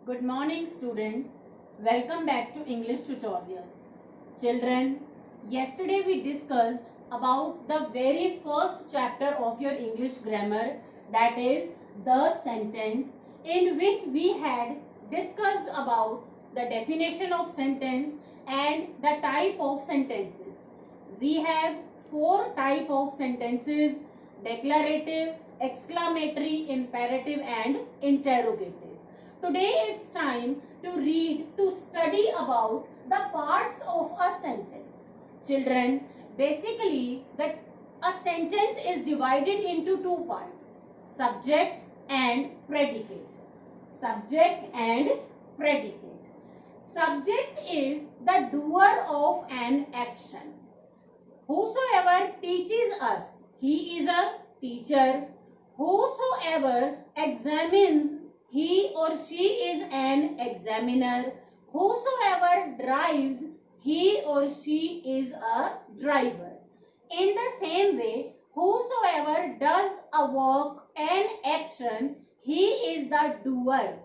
Good morning students. Welcome back to English tutorials. Children, yesterday we discussed about the very first chapter of your English grammar, that is the sentence, in which we had discussed about the definition of sentence and the type of sentences. We have four type of sentences: declarative, exclamatory, imperative and interrogative. Today it's time to study about the parts of a sentence. Children, basically a sentence is divided into two parts: subject and predicate. Subject and predicate. Subject is the doer of an action. Whosoever teaches us, he is a teacher. Whosoever examines, he or she is an examiner. Whosoever drives, he or she is a driver. In the same way, whosoever does a work, an action, he is the doer.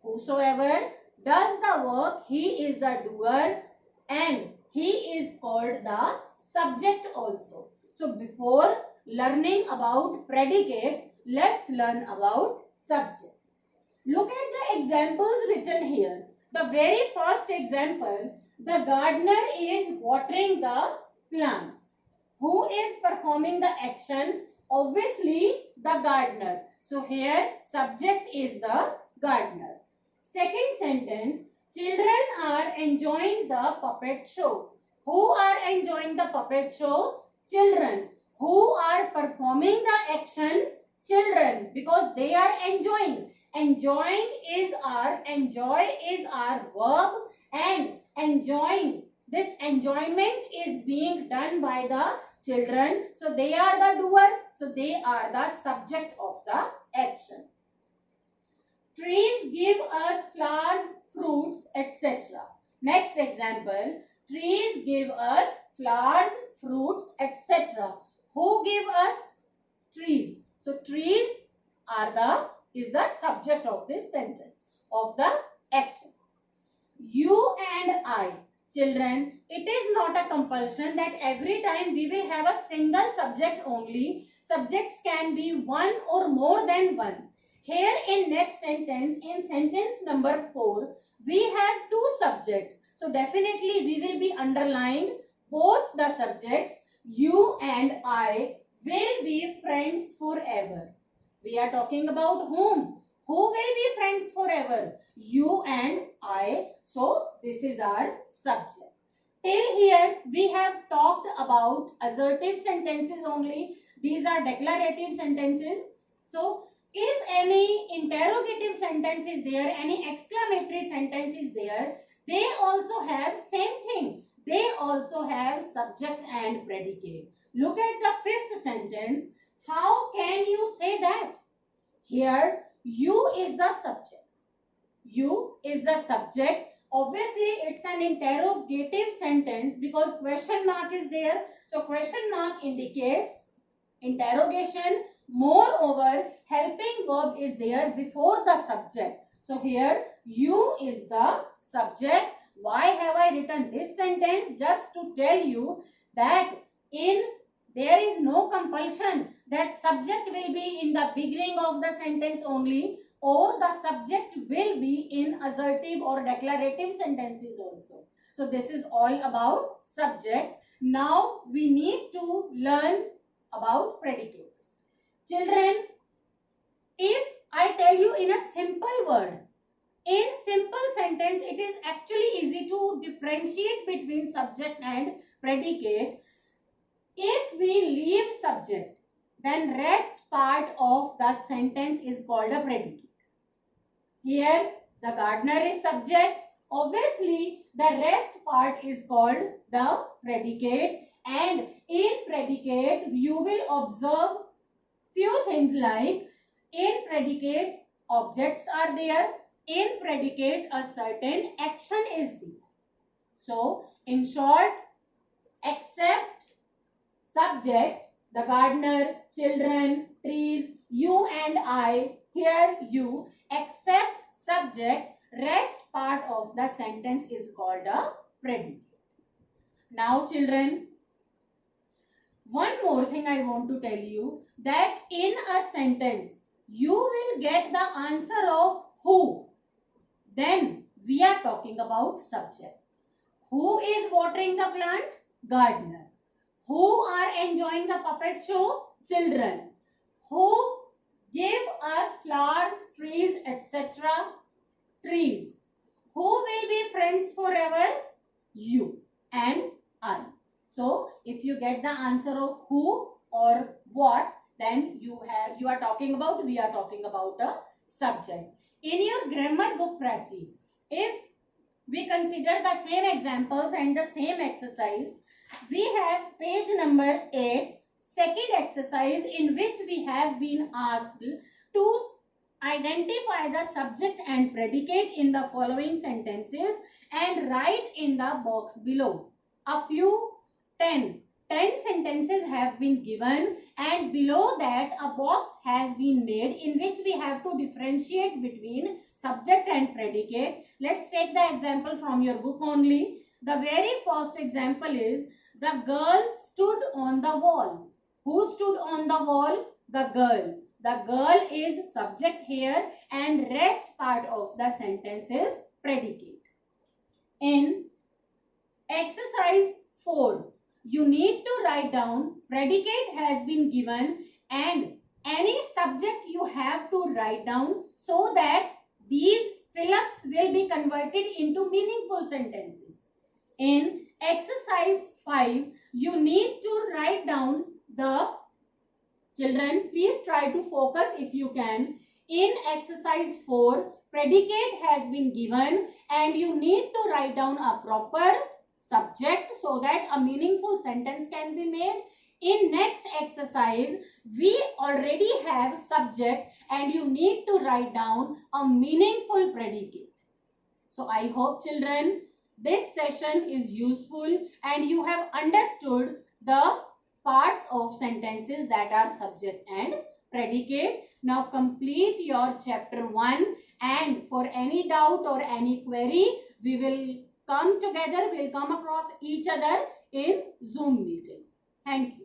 Whosoever does the work, he is the doer, and he is called the subject also. So before learning about predicate, let's learn about subject. Look at the examples written here. The very first example, the gardener is watering the plants. Who is performing the action? Obviously the gardener. So here subject is the gardener. Second sentence, children are enjoying the puppet show. Who are enjoying the puppet show? Children. Who are performing the action? Children, because they are enjoying. Enjoy is our verb, and enjoying, this enjoyment is being done by the children. So they are the doer. So they are the subject of the action. Trees give us flowers, fruits, etc. Next example, trees give us flowers, fruits, etc. Who give us? Trees. So trees is the subject of this sentence, of the action. You and I. Children, it is not a compulsion that every time we will have a single subject only. Subjects can be one or more than one. Here in next sentence, in sentence number 4, we have two subjects. So definitely we will be underlined both the subjects. You and I will be friends forever. We are talking about whom? Who will be friends forever? You and I. So this is our subject. Till here we have talked about assertive sentences only. These are declarative sentences. So if any interrogative sentence is there, any exclamatory sentence is there, they also have same thing. They also have subject and predicate. Look at the fifth sentence. How can you say that? Here, you is the subject. You is the subject. Obviously, it's an interrogative sentence because question mark is there. So, question mark indicates interrogation. Moreover, helping verb is there before the subject. So, here, you is the subject. Why have I written this sentence? Just to tell you that there is no compulsion that subject will be in the beginning of the sentence only, or the subject will be in assertive or declarative sentences also. So this is all about subject. Now we need to learn about predicates. Children, if I tell you in a simple word, in simple sentence, it is actually easy to differentiate between subject and predicate. If we leave subject, then rest part of the sentence is called a predicate. Here, the gardener is subject. Obviously, the rest part is called the predicate. And in predicate, you will observe few things like, in predicate, objects are there. In predicate, a certain action is there. So, in short, except subject, the gardener, children, trees, you and I, here you, except subject, rest part of the sentence is called a predicate. Now children, one more thing I want to tell you, that in a sentence you will get the answer of who. Then we are talking about subject. Who is watering the plant? Gardener. Who are enjoying the puppet show? Children. Who give us flowers, trees, etc.? Trees. Who will be friends forever? You and I. So if you get the answer of who or what, then we are talking about a subject. In your grammar book, Prachi, if we consider the same examples and the same exercise, we have page number 8, second exercise, in which we have been asked to identify the subject and predicate in the following sentences and write in the box below. A few 10 sentences have been given, and below that a box has been made in which we have to differentiate between subject and predicate. Let's take the example from your book only. The very first example is, the girl stood on the wall. Who stood on the wall? The girl. The girl is subject here, and rest part of the sentence is predicate. In exercise 4, you need to write down predicate has been given and any subject you have to write down, so that these fill-ups will be converted into meaningful sentences. In exercise 5, you need to write down the, children, please try to focus if you can. In exercise 4, predicate has been given and you need to write down a proper subject so that a meaningful sentence can be made. In next exercise, we already have subject and you need to write down a meaningful predicate. So I hope, children, this session is useful and you have understood the parts of sentences that are subject and predicate. Now complete your chapter 1, and for any doubt or any query, we will come together, we'll come across each other in Zoom meeting. Thank you.